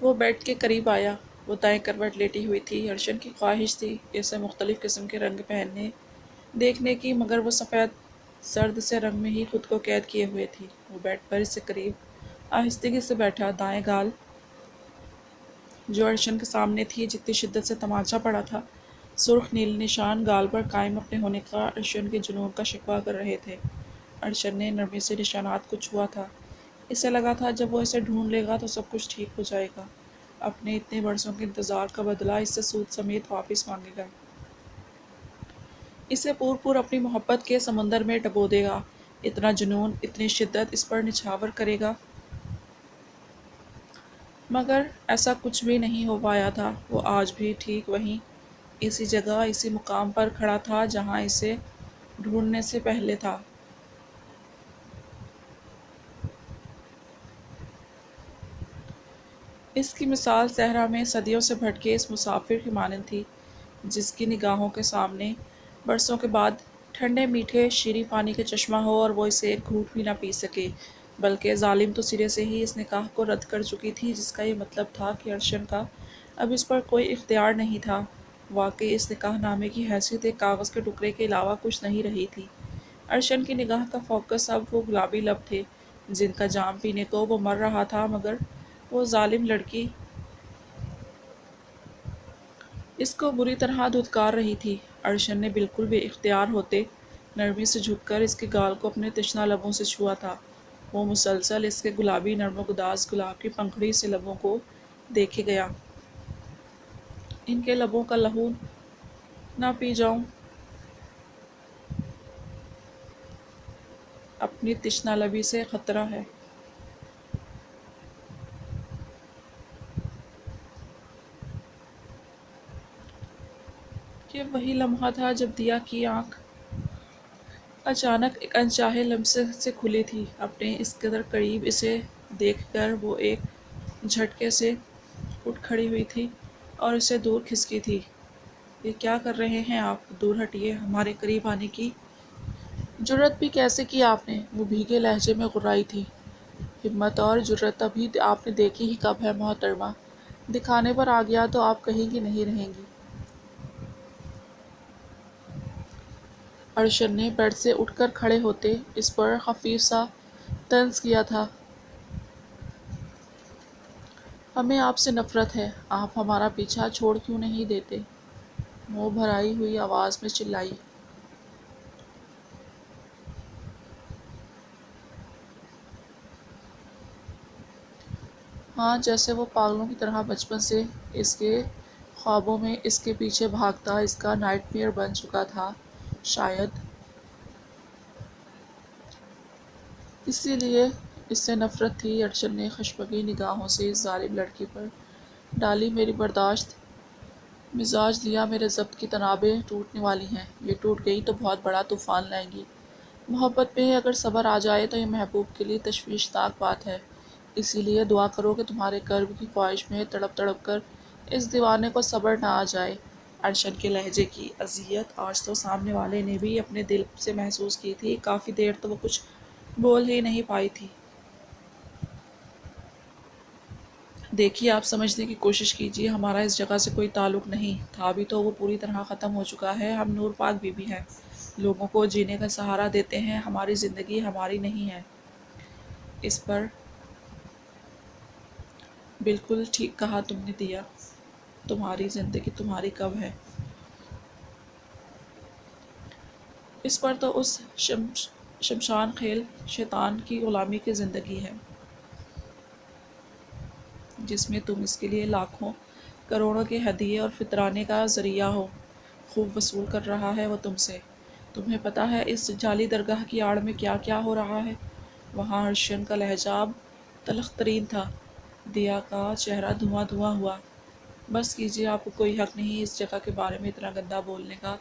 وہ بیڈ کے قریب آیا۔ وہ دائیں کروٹ لیٹی ہوئی تھی۔ ارشن کی خواہش تھی اسے مختلف قسم کے رنگ پہننے دیکھنے کی، مگر وہ سفید سرد سے رنگ میں ہی خود کو قید کیے ہوئے تھی۔ وہ بیڈ پر اس سے قریب آہستگی سے بیٹھا، دائیں گال جو ارشن کے سامنے تھی جتنی شدت سے تماچا پڑا تھا، سرخ نیل نشان گال پر قائم اپنے ہونے کا ارشن کے جنون کا شکوہ کر رہے تھے۔ ارشن نے نرمی سے نشانات کو چھوا تھا۔ اسے لگا تھا جب وہ اسے ڈھونڈ لے گا تو سب کچھ ٹھیک ہو جائے گا، اپنے اتنے برسوں کے انتظار کا بدلہ اس سے سود سمیت واپس مانگے گا، اسے پور اپنی محبت کے سمندر میں ڈبو دے گا۔ اتنا جنون، اتنی شدت اس پر نچھاور کرے گا، مگر ایسا کچھ بھی نہیں ہو پایا تھا۔ وہ آج بھی ٹھیک وہیں، اسی جگہ، اسی مقام پر کھڑا تھا جہاں اسے ڈھونڈنے سے پہلے تھا۔ اس کی مثال صحرا میں صدیوں سے بھٹکے اس مسافر کی مانند تھی جس کی نگاہوں کے سامنے برسوں کے بعد ٹھنڈے میٹھے شیریں پانی کے چشمہ ہو اور وہ اسے ایک گھونٹ بھی نہ پی سکے، بلکہ ظالم تو سرے سے ہی اس نکاح کو رد کر چکی تھی جس کا یہ مطلب تھا کہ ارشن کا اب اس پر کوئی اختیار نہیں تھا۔ واقعی اس نکاح نامے کی حیثیت ایک کاغذ کے ٹکڑے کے علاوہ کچھ نہیں رہی تھی۔ ارشن کی نگاہ کا فوکس اب وہ گلابی لب تھے جن کا جام پینے کو وہ مر رہا تھا، مگر وہ ظالم لڑکی اس کو بری طرح دھتکار رہی تھی۔ ارشن نے بالکل بے اختیار ہوتے نرمی سے جھک کر اس کے گال کو اپنے تشنہ لبوں سے چھوا تھا۔ وہ مسلسل اس کے گلابی نرم و گداز گلاب کی پنکھڑی سے لبوں کو دیکھے گیا۔ ان کے لبوں کا لہو نہ پی جاؤں، اپنی تشنہ لبی سے خطرہ ہے۔ یہ وہی لمحہ تھا جب دیا کی آنکھ اچانک ایک انچاہے لمسے سے کھلی تھی۔ اپنے اس قدر قریب اسے دیکھ کر وہ ایک جھٹکے سے اٹھ کھڑی ہوئی تھی اور اسے دور کھسکی تھی۔ یہ کیا کر رہے ہیں آپ؟ دور ہٹیے، ہمارے قریب آنے کی جرأت بھی کیسے کی آپ نے؟ وہ بھیگے لہجے میں غرائی تھی۔ ہمت اور جرأت ابھی آپ نے دیکھی ہی کب ہے محترمہ، دکھانے پر آ گیا تو آپ کہیں کی نہیں رہیں گی۔ ارشن نے بیڈ سے اٹھ کر کھڑے ہوتے اس پر خفیف سا طنز کیا تھا۔ ہمیں آپ سے نفرت ہے، آپ ہمارا پیچھا چھوڑ کیوں نہیں دیتے؟ منہ بھرائی ہوئی آواز میں چلائی۔ ہاں، جیسے وہ پاگلوں کی طرح بچپن سے اس کے خوابوں میں اس کے پیچھے بھاگتا اس کا نائٹ میئر بن چکا تھا۔ شاید اسی لیے اس سے نفرت تھی۔ ارشن نے خشمگین نگاہوں سے اس ظالم لڑکی پر ڈالی۔ میری برداشت مزاج دیا، میرے ضبط کی تنابیں ٹوٹنے والی ہیں، یہ ٹوٹ گئی تو بہت بڑا طوفان لائیں گی۔ محبت میں اگر صبر آ جائے تو یہ محبوب کے لیے تشویشناک بات ہے، اسی لیے دعا کرو کہ تمہارے قلب کی خواہش میں تڑپ تڑپ کر اس دیوانے کو صبر نہ آ جائے۔ ارشن کے لہجے کی اذیت آج تو سامنے والے نے بھی اپنے دل سے محسوس کی تھی۔ کافی دیر تو وہ کچھ بول ہی نہیں پائی تھی۔ دیکھیے، آپ سمجھنے کی کوشش کیجیے، ہمارا اس جگہ سے کوئی تعلق نہیں تھا، ابھی تو وہ پوری طرح ختم ہو چکا ہے۔ ہم نور پاک بیوی ہیں، لوگوں کو جینے کا سہارا دیتے ہیں، ہماری زندگی ہماری نہیں ہے۔ اس پر بالکل ٹھیک کہا تم نے دیا، تمہاری زندگی تمہاری کب ہے؟ اس پر تو اس شمشان خیل شیطان کی غلامی کی زندگی ہے جس میں تم اس کے لیے لاکھوں کروڑوں کے ہدیے اور فطرانے کا ذریعہ ہو۔ خوب وصول کر رہا ہے وہ تم سے۔ تمہیں پتہ ہے اس جعلی درگاہ کی آڑ میں کیا کیا ہو رہا ہے؟ وہاں ارشن کا لہجہ اب تلخ ترین تھا۔ دیا کا چہرہ دھواں دھواں ہوا۔ بس کیجیے، آپ کو کوئی حق نہیں اس جگہ کے بارے میں اتنا گندا بولنے کا۔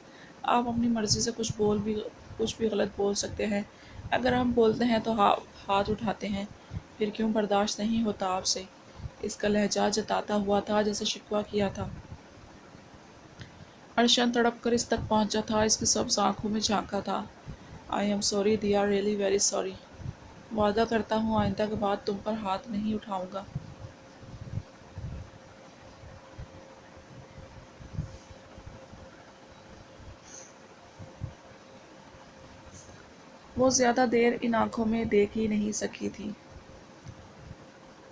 آپ اپنی مرضی سے کچھ بھی غلط بول سکتے ہیں، اگر ہم بولتے ہیں تو ہاتھ اٹھاتے ہیں، پھر کیوں برداشت نہیں ہوتا آپ سے؟ اس کا لہجہ جتاتا ہوا تھا جیسے شکوہ کیا تھا۔ ارشن تڑپ کر اس تک پہنچا تھا، اس کی سبز آنکھوں میں جھانکا تھا۔ آئی ایم سوری دیا، ریئلی ویری سوری۔ وعدہ کرتا ہوں آئندہ کے بعد تم پر ہاتھ نہیں اٹھاؤں گا۔ وہ زیادہ دیر ان آنکھوں میں دیکھ ہی نہیں سکی تھی۔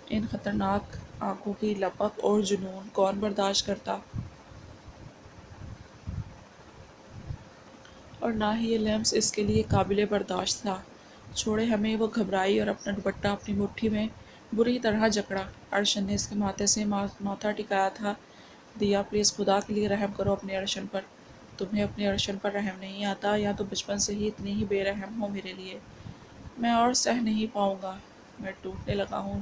ان خطرناک آنکھوں کی لپک اور جنون کون برداشت کرتا؟ اور نہ ہی یہ لمس اس کے لیے قابل برداشت تھا۔ چھوڑے ہمیں، وہ گھبرائی اور اپنا دوپٹہ اپنی مٹھی میں بری طرح جکڑا۔ ارشن نے اس کے ماتھے سے ماتھا ٹکایا تھا۔ دیا پلیز خدا کے لیے رحم کرو اپنے ارشن پر۔ تمہیں اپنے ارشن پر رحم نہیں آتا، یا تو بچپن سے ہی اتنی ہی بے رحم ہو میرے لیے۔ میں اور سہ نہیں پاؤں گا، میں ٹوٹنے لگا ہوں،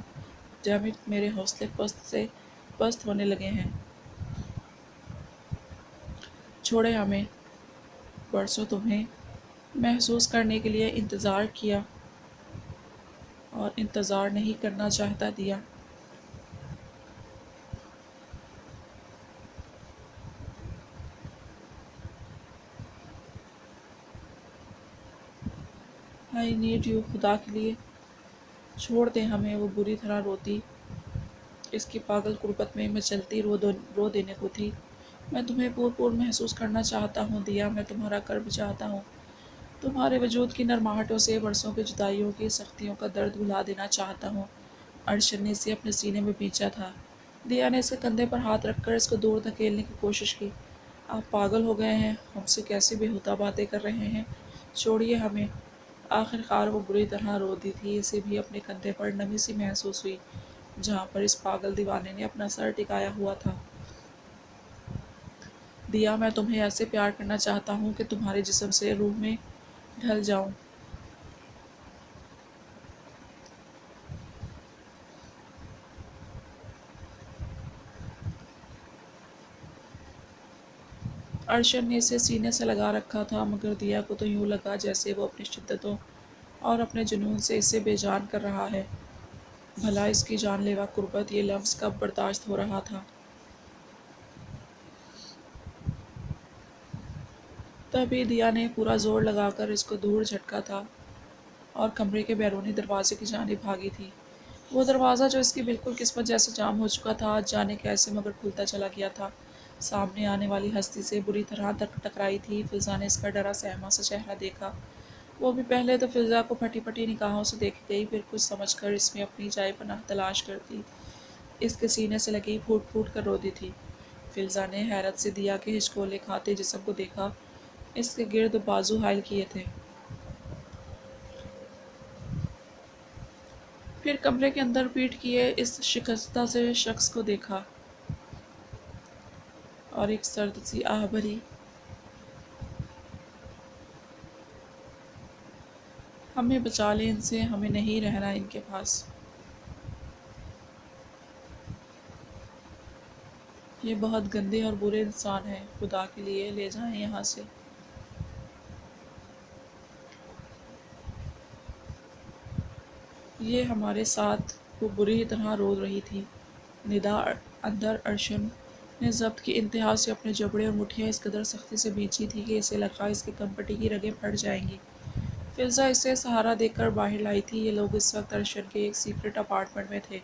ڈیمٹ میرے حوصلے پست سے پست ہونے لگے ہیں۔ چھوڑے ہمیں، برسوں تمہیں محسوس کرنے کے لیے انتظار کیا اور انتظار نہیں کرنا چاہتا دیا۔ آئی نیڈ یو، خدا کے لیے چھوڑ دے ہمیں۔ وہ بری طرح روتی، اس کی پاگل قربت میں مچلتی رو دینے کو تھی۔ میں تمہیں پور محسوس کرنا چاہتا ہوں دیا، میں تمہارا کرب چاہتا ہوں، تمہارے وجود کی نرماہٹوں سے برسوں کی جدائیوں کی سختیوں کا درد بھلا دینا چاہتا ہوں۔ ارشن نے اسے اپنے سینے میں بھینچا تھا۔ دیا نے اس کے کندھے پر ہاتھ رکھ کر اس کو دور دھکیلنے کی کوشش کی۔ آپ پاگل ہو گئے ہیں، ہم سے کیسی بےہودہ باتیں کر رہے ہیں، چھوڑیے ہمیں۔ آخر کار وہ بری طرح رو دی تھی۔ اسے بھی اپنے کندھے پر نمی سی محسوس ہوئی، جہاں پر اس پاگل دیوانے نے اپنا سر ٹکایا ہوا تھا۔ دیا، میں تمہیں ایسے پیار کرنا چاہتا ہوں کہ تمہارے جسم سے روح میں ڈھل جاؤں۔ ارشن نے اسے سینے سے لگا رکھا تھا، مگر دیا کو تو یوں لگا جیسے وہ اپنی شدتوں اور اپنے جنون سے اسے بے جان کر رہا ہے۔ بھلا اس کی جان لیوا قربت، یہ لمس کب برداشت ہو رہا تھا؟ تبھی دیا نے پورا زور لگا کر اس کو دور جھٹکا تھا اور کمرے کے بیرونی دروازے کی جانب بھاگی تھی۔ وہ دروازہ جو اس کی بالکل قسمت جیسے جام ہو چکا تھا، آج جانے کیسے مگر کھلتا چلا گیا تھا۔ سامنے آنے والی ہستی سے بری طرح ٹکرائی تھی۔ فضا نے اس کا ڈرا سہما سا چہرہ دیکھا۔ وہ بھی پہلے تو فضا کو پھٹی پھٹی نگاہوں سے دیکھ گئی، پھر کچھ سمجھ کر اس میں اپنی جائے پناہ تلاش کرتی اس کے سینے سے لگی پھوٹ پھوٹ کر روتی تھی۔ فضا نے حیرت سے دیا کے ہچکولے کھاتے جسم کو دیکھا، اس کے گرد بازو حائل کیے تھے۔ پھر کمرے کے اندر پیٹ کیے اس شکستہ سے شخص کو دیکھا اور ایک سرد سی آہ بھری، ہمیں بچا لے ان سے، ہمیں نہیں رہنا ان کے پاس۔ یہ بہت گندے اور برے انسان ہیں، خدا کے لیے لے جائیں یہاں سے۔ یہ ہمارے ساتھ۔ وہ بری طرح رو رہی تھی۔ ندا اندر ارشن نے ضبط کی انتہا سے اپنے جبڑے اور مٹھیاں اس قدر سختی سے بھینچی تھی کہ اسے لگا اس کی کمپٹی کی رگیں پھٹ جائیں گی۔ فضا اسے سہارا دے کر باہر لائی تھی۔ یہ لوگ اس وقت ارشن کے ایک سیکرٹ اپارٹمنٹ میں تھے۔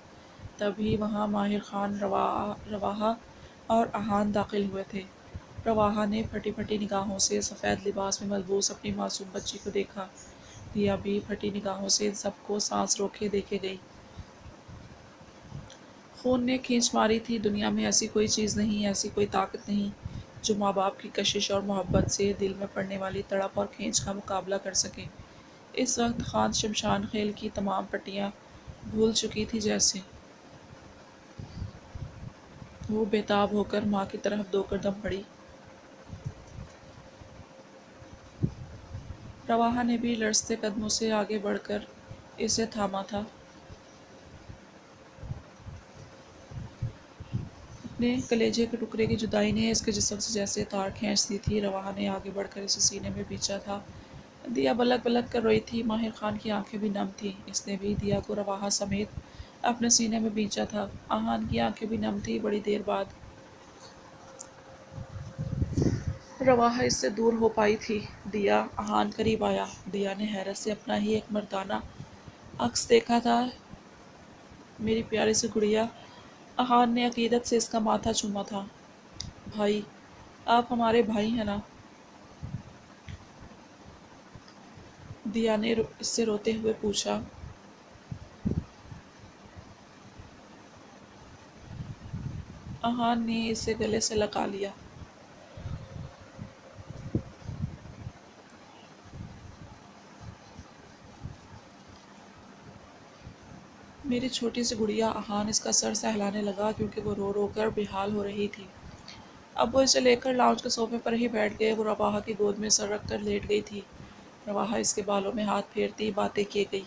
تبھی وہاں ماہر خان، رواحہ اور احان داخل ہوئے تھے۔ رواحہ نے پھٹی پھٹی نگاہوں سے سفید لباس میں ملبوس اپنی معصوم بچی کو دیکھا۔ دیا بھی پھٹی نگاہوں سے ان سب کو سانس روکے دیکھے گئی۔ خون نے کھینچ ماری تھی۔ دنیا میں ایسی کوئی چیز نہیں، ایسی کوئی طاقت نہیں جو ماں باپ کی کشش اور محبت سے دل میں پڑنے والی تڑپ اور کھینچ کا مقابلہ کر سکے۔ اس وقت خان شمشان خیل کی تمام پٹیاں بھول چکی تھی جیسے۔ وہ بے تاب ہو کر ماں کی طرف 2 قدم بڑھی۔ رواحہ نے بھی لرزتے قدموں سے آگے بڑھ کر اسے تھاما تھا۔ اپنے کلیجے کے ٹکڑے کی جدائی نے اس کے جسم سے جیسے تار کھینچ دی تھی۔ رواحہ نے آگے بڑھ کر اسے سینے میں بھینچا تھا۔ دیا بلک بلک کر روئی تھی۔ ماہر خان کی آنکھیں بھی نم تھیں۔ اس نے بھی دیا کو رواحہ سمیت اپنے سینے میں بھینچا تھا۔ احان کی آنکھیں بھی نم تھیں۔ بڑی دیر بعد رواحہ اس سے دور ہو پائی تھی۔ دیا، احان قریب آیا۔ دیا نے حیرت سے اپنا ہی ایک مردانہ عکس دیکھا تھا۔ میری پیاری سی گڑیا، احان نے عقیدت سے اس کا ماتھا چوما تھا۔ بھائی، آپ ہمارے بھائی ہیں نا؟ دیا نے اس سے روتے ہوئے پوچھا۔ احان نے اسے گلے سے لگا لیا۔ میری چھوٹی سی گڑیا، احان اس کا سر سہلانے لگا کیونکہ وہ رو رو کر بے حال ہو رہی تھی۔ اب وہ اسے لے کر لاؤنج کے صوفے پر ہی بیٹھ گئے۔ وہ رواحہ کی گود میں سر رکھ کر لیٹ گئی تھی۔ رواحہ اس کے بالوں میں ہاتھ پھیرتی باتیں کیے گئی۔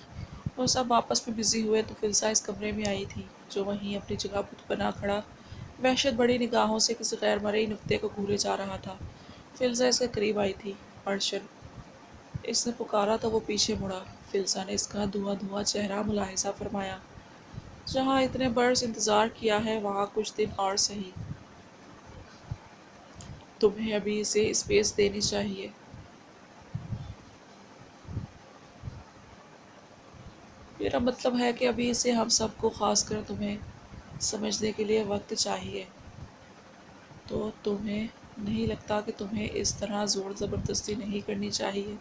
وہ سب آپس میں بزی ہوئے تو فلسہ اس کمرے میں آئی تھی، جو وہیں اپنی جگہ بت بنا کھڑا وحشت بڑی نگاہوں سے کسی غیر مرئی نکتے کو گھورے جا رہا تھا۔ فلسہ اس کے قریب آئی تھی۔ ارشد، اس نے پکارا تو وہ پیچھے مڑا۔ فلسہ نے اس کا دھواں دھواں چہرہ ملاحظہ فرمایا۔ جہاں اتنے برس انتظار کیا ہے وہاں کچھ دن اور سہی، تمہیں ابھی اسے اسپیس دینی چاہیے۔ میرا مطلب ہے کہ ابھی اسے ہم سب کو، خاص کر تمہیں، سمجھنے کے لیے وقت چاہیے۔ تو تمہیں نہیں لگتا کہ تمہیں اس طرح زور زبردستی نہیں کرنی چاہیے؟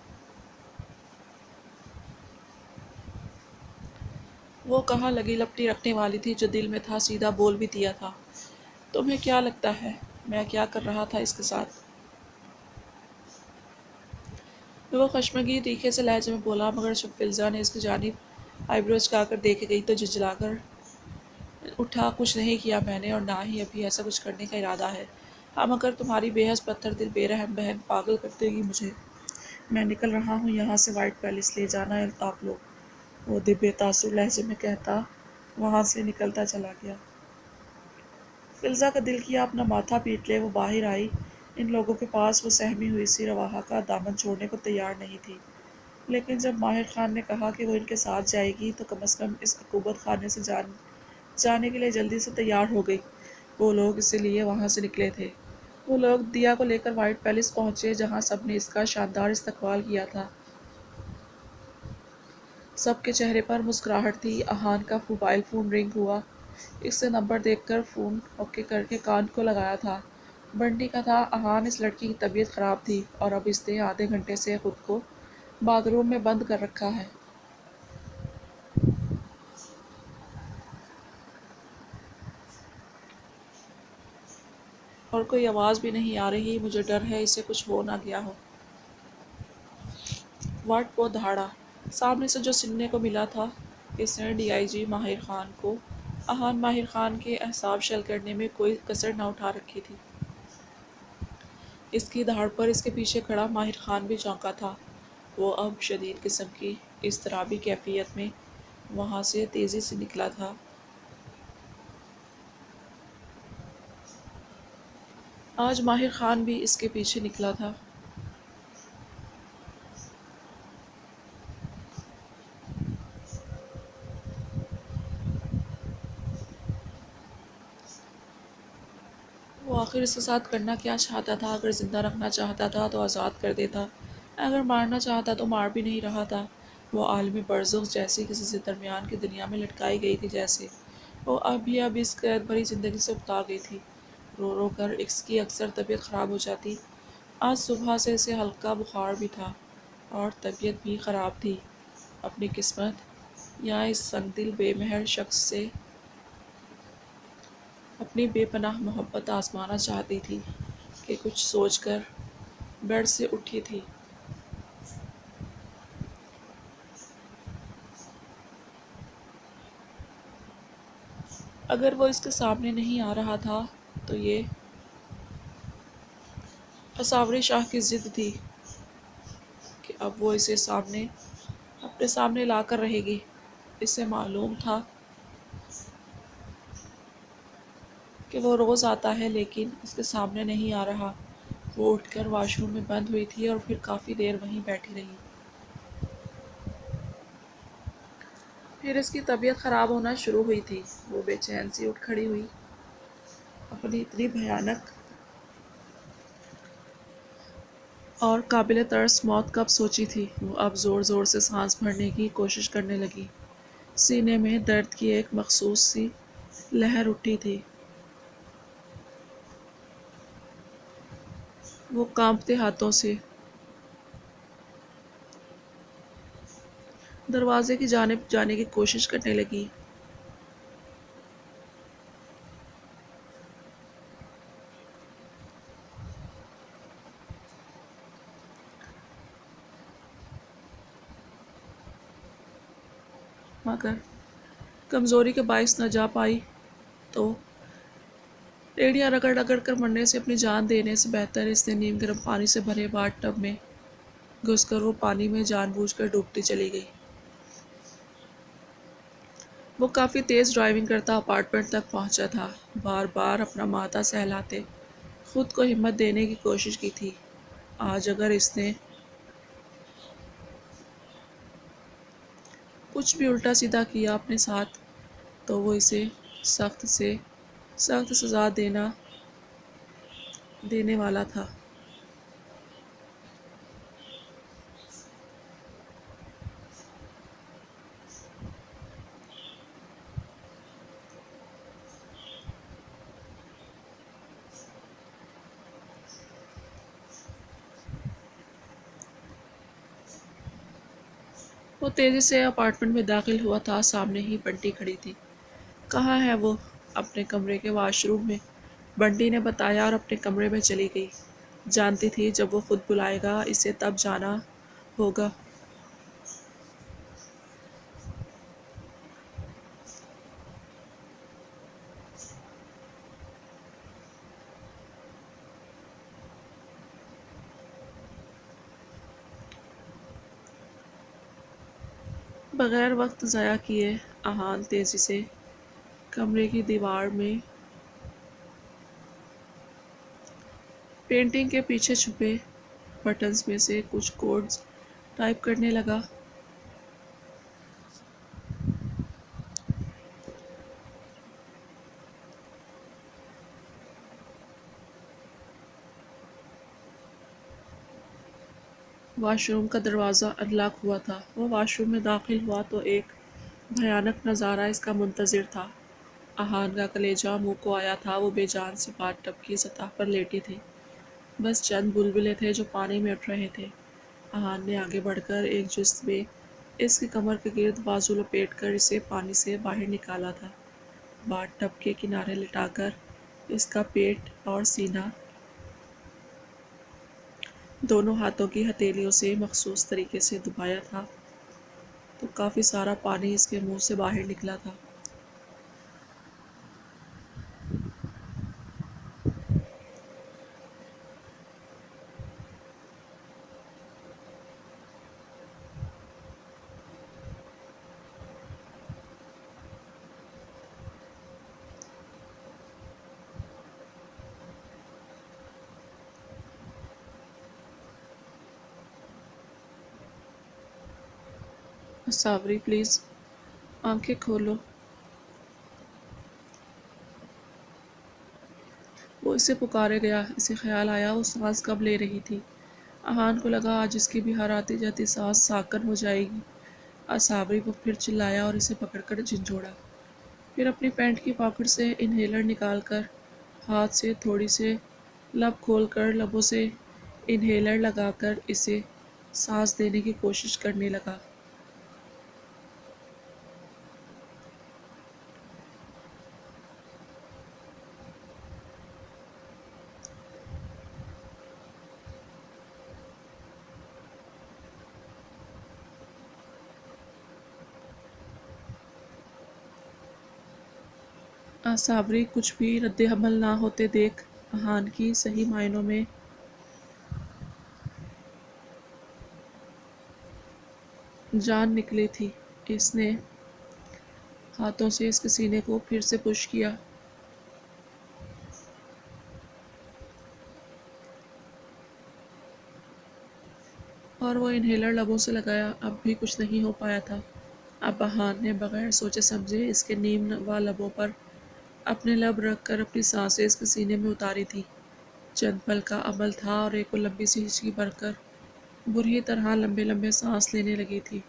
وہ کہاں لگی لپٹی رکھنے والی تھی، جو دل میں تھا سیدھا بول بھی دیا تھا۔ تمہیں کیا لگتا ہے میں کیا کر رہا تھا اس کے ساتھ؟ وہ خشمگین تیکھے سے لہجے میں بولا، مگر جب فلزہ نے اس کی جانب آئی برو چکا کر دیکھ گئی تو جھنجھلا کر اٹھا۔ کچھ نہیں کیا میں نے، اور نہ ہی ابھی ایسا کچھ کرنے کا ارادہ ہے۔ ہاں مگر تمہاری بے حس پتھر دل بے رحم بہن پاگل کر دے گی مجھے۔ میں نکل رہا ہوں یہاں سے، وائٹ پیلس لے جانا ہے آپ لوگ، وہ بے تاثر لہجے میں کہتا وہاں سے نکلتا چلا گیا۔ فلزہ کا دل کیا اپنا ماتھا پیٹ لے۔ وہ باہر آئی۔ ان لوگوں کے پاس وہ سہمی ہوئی سی رواحہ کا دامن چھوڑنے کو تیار نہیں تھی، لیکن جب ماہر خان نے کہا کہ وہ ان کے ساتھ جائے گی تو کم از کم اس عقوبت خانے سے جانے کے لیے جلدی سے تیار ہو گئی۔ وہ لوگ اسے لیے وہاں سے نکلے تھے۔ وہ لوگ دیا کو لے کر وائٹ پیلس پہنچے، جہاں سب نے اس کا شاندار استقبال کیا تھا۔ سب کے چہرے پر مسکراہٹ تھی۔ احان کا موبائل فون رنگ ہوا۔ اس سے نمبر دیکھ کر فون اوکے کر کے کان کو لگایا تھا۔ بنٹی کا تھا۔ احان، اس لڑکی کی طبیعت خراب تھی اور اب اس نے آدھے گھنٹے سے خود کو باتھ روم میں بند کر رکھا ہے۔ اور کوئی آواز بھی نہیں آ رہی۔ مجھے ڈر ہے اسے کچھ ہو نہ گیا ہو۔ واٹ؟ وہ دہاڑا۔ سامنے سے جو سننے کو ملا تھا، اس نے ڈی آئی جی ماہر خان کو، احان ماہر خان کے اعصاب شل کرنے میں کوئی کسر نہ اٹھا رکھی تھی۔ اس کی دہاڑ پر اس کے پیچھے کھڑا ماہر خان بھی چونکا تھا۔ وہ اب شدید قسم کی اضطرابی کیفیت میں وہاں سے تیزی سے نکلا تھا۔ آج ماہر خان بھی اس کے پیچھے نکلا تھا۔ وہ آخر اس کے ساتھ کرنا کیا چاہتا تھا؟ اگر زندہ رکھنا چاہتا تھا تو آزاد کر دیتا، اگر مارنا چاہتا تو مار بھی نہیں رہا تھا۔ وہ عالم برزخ جیسی کسی سے درمیان کی دنیا میں لٹکائی گئی تھی، جیسے وہ اب اس قید بھری زندگی سے اکتا گئی تھی۔ رو رو کر اس کی اکثر طبیعت خراب ہو جاتی۔ آج صبح سے اسے ہلکا بخار بھی تھا اور طبیعت بھی خراب تھی۔ اپنی قسمت یا اس سنگ دل بے مہر شخص سے اپنی بے پناہ محبت آزمانا چاہتی تھی کہ کچھ سوچ کر بیڈ سے اٹھی تھی۔ اگر وہ اس کے سامنے نہیں آ رہا تھا تو یہ اساوری شاہ کی ضد تھی کہ اب وہ اسے اپنے سامنے لا کر رہے گی۔ اسے معلوم تھا کہ وہ روز آتا ہے لیکن اس کے سامنے نہیں آ رہا۔ وہ اٹھ کر واش روم میں بند ہوئی تھی اور پھر کافی دیر وہیں بیٹھی رہی۔ پھر اس کی طبیعت خراب ہونا شروع ہوئی تھی۔ وہ بے چین سی اٹھ کھڑی ہوئی۔ اپنی اتنی بھیانک اور قابل ترس موت کب سوچی تھی؟ وہ اب زور زور سے سانس بھرنے کی کوشش کرنے لگی۔ سینے میں درد کی ایک مخصوص سی لہر اٹھی تھی۔ وہ کانپتے ہاتھوں سے دروازے کی جانب جانے کی کوشش کرنے لگی، مگر کمزوری کے باعث نہ جا پائی تو ایڑیاں رگڑ رگڑ کر مرنے سے اپنی جان دینے سے بہتر اس نے نیم گرم پانی سے بھرے باتھ ٹب میں گھس کر وہ پانی میں جان بوجھ کر ڈوبتی چلی گئی۔ وہ کافی تیز ڈرائیونگ کرتا اپارٹمنٹ تک پہنچا تھا، بار بار اپنا ماتھا سہلاتے خود کو ہمت دینے کی کوشش کی تھی۔ آج اگر اس نے کچھ بھی الٹا سیدھا کیا اپنے ساتھ تو وہ اسے سخت سے سخت سزا دینے والا تھا۔ وہ تیزی سے اپارٹمنٹ میں داخل ہوا تھا، سامنے ہی بنٹی کھڑی تھی۔ کہاں ہے وہ؟ اپنے کمرے کے واش روم میں، بنٹی نے بتایا اور اپنے کمرے میں چلی گئی۔ جانتی تھی جب وہ خود بلائے گا اسے تب جانا ہوگا۔ بغیر وقت ضائع کیے احان تیزی سے کمرے کی دیوار میں پینٹنگ کے پیچھے چھپے بٹنز میں سے کچھ کوڈز ٹائپ کرنے لگا۔ واش روم کا دروازہ انلاک ہوا تھا۔ وہ واش روم میں داخل ہوا تو ایک بھیانک نظارہ اس کا منتظر تھا۔ احان کا کلیجہ منہ کو آیا تھا۔ وہ بے جان سی باتھ ٹب کی سطح پر لیٹی تھی، بس چند بلبلے تھے جو پانی میں اٹھ رہے تھے۔ احان نے آگے بڑھ کر ایک جست میں اس کی کمر کے گرد بازو لپیٹ کر اسے پانی سے باہر نکالا تھا، باتھ ٹب کے کنارے لٹا کر اس کا پیٹ اور سینہ دونوں ہاتھوں کی ہتھیلیوں سے مخصوص طریقے سے دبایا تھا تو کافی سارا پانی اس کے منہ سے باہر نکلا تھا۔ صابری پلیز آنکھیں کھولو۔ وہ اسے پکارے گیا۔ اسے خیال آیا وہ سانس کب لے رہی تھی۔ احان کو لگا آج اس کی بھی ہر آتی جاتی سانس ساکن ہو جائے گی۔ صابری وہ پھر چلایا اور اسے پکڑ کر جھنجھوڑا، پھر اپنی پینٹ کی پاکٹ سے انہیلر نکال کر ہاتھ سے تھوڑی سے لب کھول کر لبوں سے انہیلر لگا کر اسے سانس دینے کی کوشش کرنے لگا۔ صابری کچھ بھی رد عمل نہ ہوتے دیکھ احان کی صحیح معنوں میں جان نکلی تھی۔ اس نے ہاتھوں سے اس کے سینے کو پھر سے پش کیا۔ اور وہ انہیلر لبوں سے لگایا۔ اب بھی کچھ نہیں ہو پایا تھا۔ اب احان نے بغیر سوچے سمجھے اس کے نیم نوا لبوں پر اپنے لب رکھ کر اپنی سانسیں اس کے سینے میں اتاری تھی۔ چند پل کا عمل تھا اور ایک کو لمبی سی ہچکی بھر کر بری طرح لمبے لمبے سانس لینے لگی تھی۔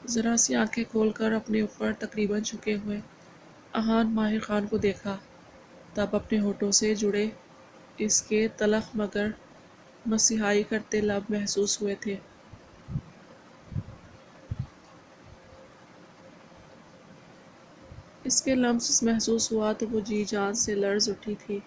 ذرا سی آنکھیں کھول کر اپنے اوپر تقریباً جھکے ہوئے احان ماہر خان کو دیکھا، تب اپنے ہونٹوں سے جڑے اس کے تلخ مگر مسیحائی کرتے لب محسوس ہوئے تھے۔ اس کے لمس محسوس ہوا تو وہ جی جان سے لرز اٹھی تھی۔